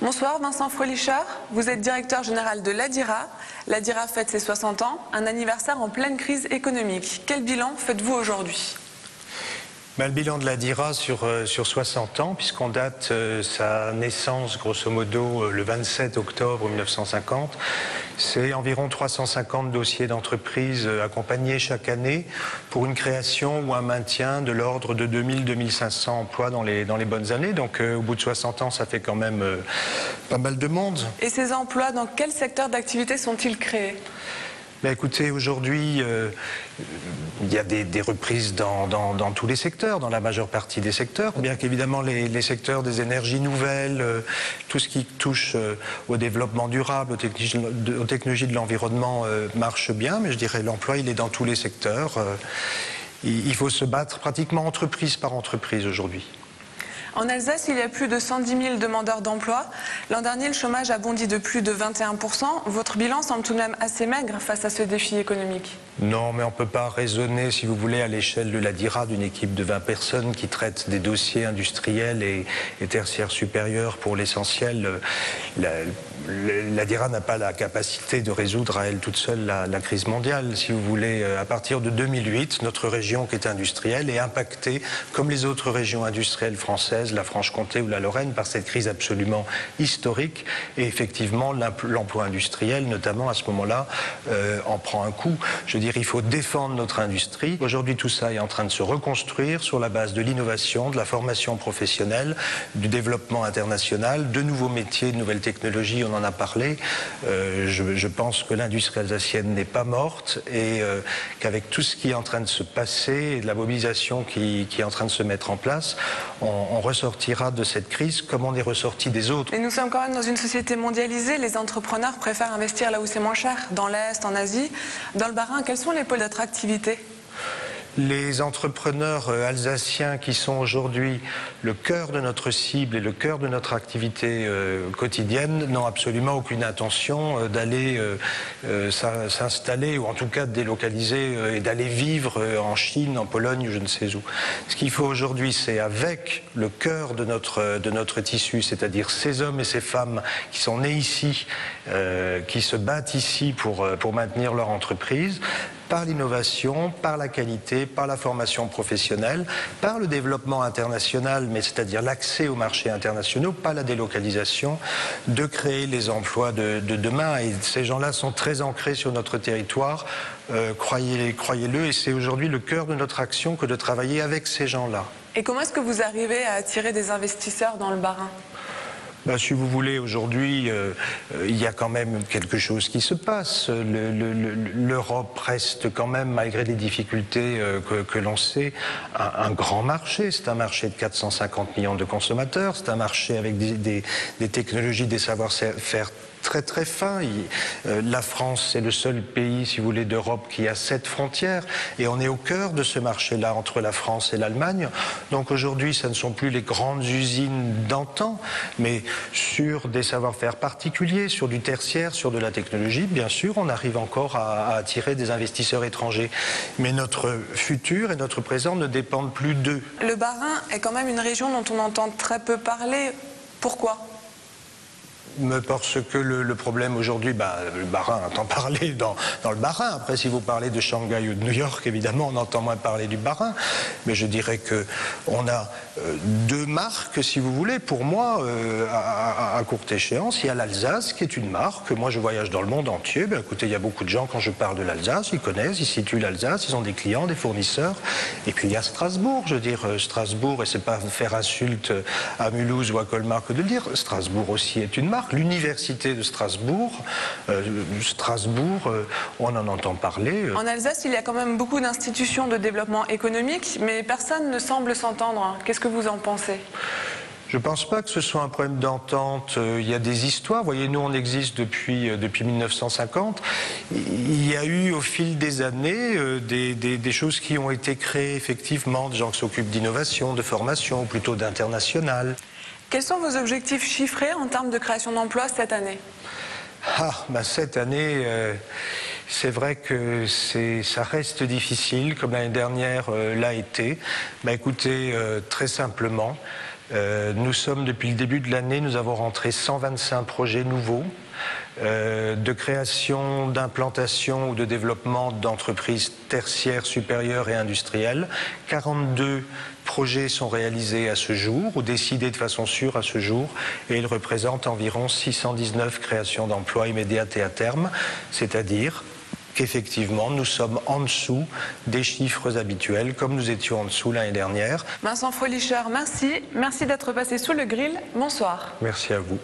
Bonsoir Vincent Frolichard, vous êtes directeur général de l'Adira. L'Adira fête ses 60 ans, un anniversaire en pleine crise économique. Quel bilan faites-vous aujourd'hui ? Le bilan de l'Adira sur 60 ans, puisqu'on date sa naissance grosso modo le 27 octobre 1950, c'est environ 350 dossiers d'entreprise accompagnés chaque année pour une création ou un maintien de l'ordre de 2000-2500 emplois dans les bonnes années. Donc au bout de 60 ans, ça fait quand même pas mal de monde. Et ces emplois, dans quel secteur d'activité sont-ils créés ? Écoutez, aujourd'hui, il y a des reprises dans tous les secteurs, dans la majeure partie des secteurs, bien qu'évidemment les secteurs des énergies nouvelles, tout ce qui touche au développement durable, aux technologies de l'environnement marche bien, mais je dirais l'emploi, il est dans tous les secteurs. Il faut se battre pratiquement entreprise par entreprise aujourd'hui. En Alsace, il y a plus de 110 000 demandeurs d'emploi. L'an dernier, le chômage a bondi de plus de 21%. Votre bilan semble tout de même assez maigre face à ce défi économique. Non, mais on ne peut pas raisonner, si vous voulez, à l'échelle de l'Adira, d'une équipe de 20 personnes qui traitent des dossiers industriels et tertiaires supérieurs pour l'essentiel. L'Adira n'a pas la capacité de résoudre à elle toute seule la crise mondiale. Si vous voulez, à partir de 2008, notre région qui est industrielle est impactée, comme les autres régions industrielles françaises, la Franche-Comté ou la Lorraine, par cette crise absolument historique. Et effectivement, l'emploi industriel, notamment à ce moment-là, en prend un coup. Je veux dire, il faut défendre notre industrie. Aujourd'hui, tout ça est en train de se reconstruire sur la base de l'innovation, de la formation professionnelle, du développement international, de nouveaux métiers, de nouvelles technologies, on en a parlé. Je pense que l'industrie alsacienne n'est pas morte et qu'avec tout ce qui est en train de se passer et de la mobilisation qui est en train de se mettre en place, on ressortira de cette crise comme on est ressorti des autres. Et nous sommes quand même dans une société mondialisée. Les entrepreneurs préfèrent investir là où c'est moins cher, dans l'Est, en Asie. Dans le Bas-Rhin, quels sont les pôles d'attractivité ? Les entrepreneurs alsaciens qui sont aujourd'hui le cœur de notre cible et le cœur de notre activité quotidienne n'ont absolument aucune intention d'aller s'installer ou en tout cas de délocaliser et d'aller vivre en Chine, en Pologne ou je ne sais où. Ce qu'il faut aujourd'hui, c'est avec le cœur de notre tissu, c'est-à-dire ces hommes et ces femmes qui sont nés ici, qui se battent ici pour maintenir leur entreprise, par l'innovation, par la qualité, par la formation professionnelle, par le développement international, mais c'est-à-dire l'accès aux marchés internationaux, pas la délocalisation, de créer les emplois de demain. Et ces gens-là sont très ancrés sur notre territoire, croyez-le, et c'est aujourd'hui le cœur de notre action que de travailler avec ces gens-là. Et comment est-ce que vous arrivez à attirer des investisseurs dans le Bas-Rhin ? Si vous voulez, aujourd'hui, il y a quand même quelque chose qui se passe. L'Europe reste quand même, malgré les difficultés que l'on sait, un grand marché. C'est un marché de 450 millions de consommateurs. C'est un marché avec des technologies, des savoir-faire très très fin. La France, c'est le seul pays, si vous voulez, d'Europe qui a 7 frontières et on est au cœur de ce marché-là entre la France et l'Allemagne. Donc aujourd'hui, ce ne sont plus les grandes usines d'antan, mais sur des savoir-faire particuliers, sur du tertiaire, sur de la technologie, bien sûr, on arrive encore à attirer des investisseurs étrangers. Mais notre futur et notre présent ne dépendent plus d'eux. Le Bas-Rhin est quand même une région dont on entend très peu parler. Pourquoi ? Parce que le problème aujourd'hui, le Bas-Rhin entend parler dans le Bas-Rhin. Après, si vous parlez de Shanghai ou de New York, évidemment, on entend moins parler du Bas-Rhin. Mais je dirais qu'on a deux marques, si vous voulez, pour moi, à courte échéance. Il y a l'Alsace, qui est une marque. Moi, je voyage dans le monde entier. Écoutez, il y a beaucoup de gens, quand je parle de l'Alsace, ils connaissent, ils situent l'Alsace, ils ont des clients, des fournisseurs. Et puis, il y a Strasbourg. Je veux dire, Strasbourg, et c'est pas faire insulte à Mulhouse ou à Colmar que de le dire, Strasbourg aussi est une marque. L'université de Strasbourg, on en entend parler. En Alsace, il y a quand même beaucoup d'institutions de développement économique, mais personne ne semble s'entendre. Qu'est-ce que vous en pensez ? Je ne pense pas que ce soit un problème d'entente. Il y a des histoires. Vous voyez, nous, on existe depuis 1950. Il y a eu, au fil des années, des choses qui ont été créées, effectivement, des gens qui s'occupent d'innovation, de formation, ou plutôt d'international. Quels sont vos objectifs chiffrés en termes de création d'emplois cette année ? Cette année, c'est vrai que ça reste difficile, comme l'année dernière l'a été. Écoutez, très simplement, Nous sommes, depuis le début de l'année, nous avons rentré 125 projets nouveaux de création, d'implantation ou de développement d'entreprises tertiaires, supérieures et industrielles. 42 projets sont réalisés à ce jour ou décidés de façon sûre à ce jour et ils représentent environ 619 créations d'emplois immédiates et à terme, c'est-à-dire qu'effectivement, nous sommes en dessous des chiffres habituels, comme nous étions en dessous l'année dernière. Vincent Fröhlicher, merci. Merci d'être passé sous le grill. Bonsoir. Merci à vous.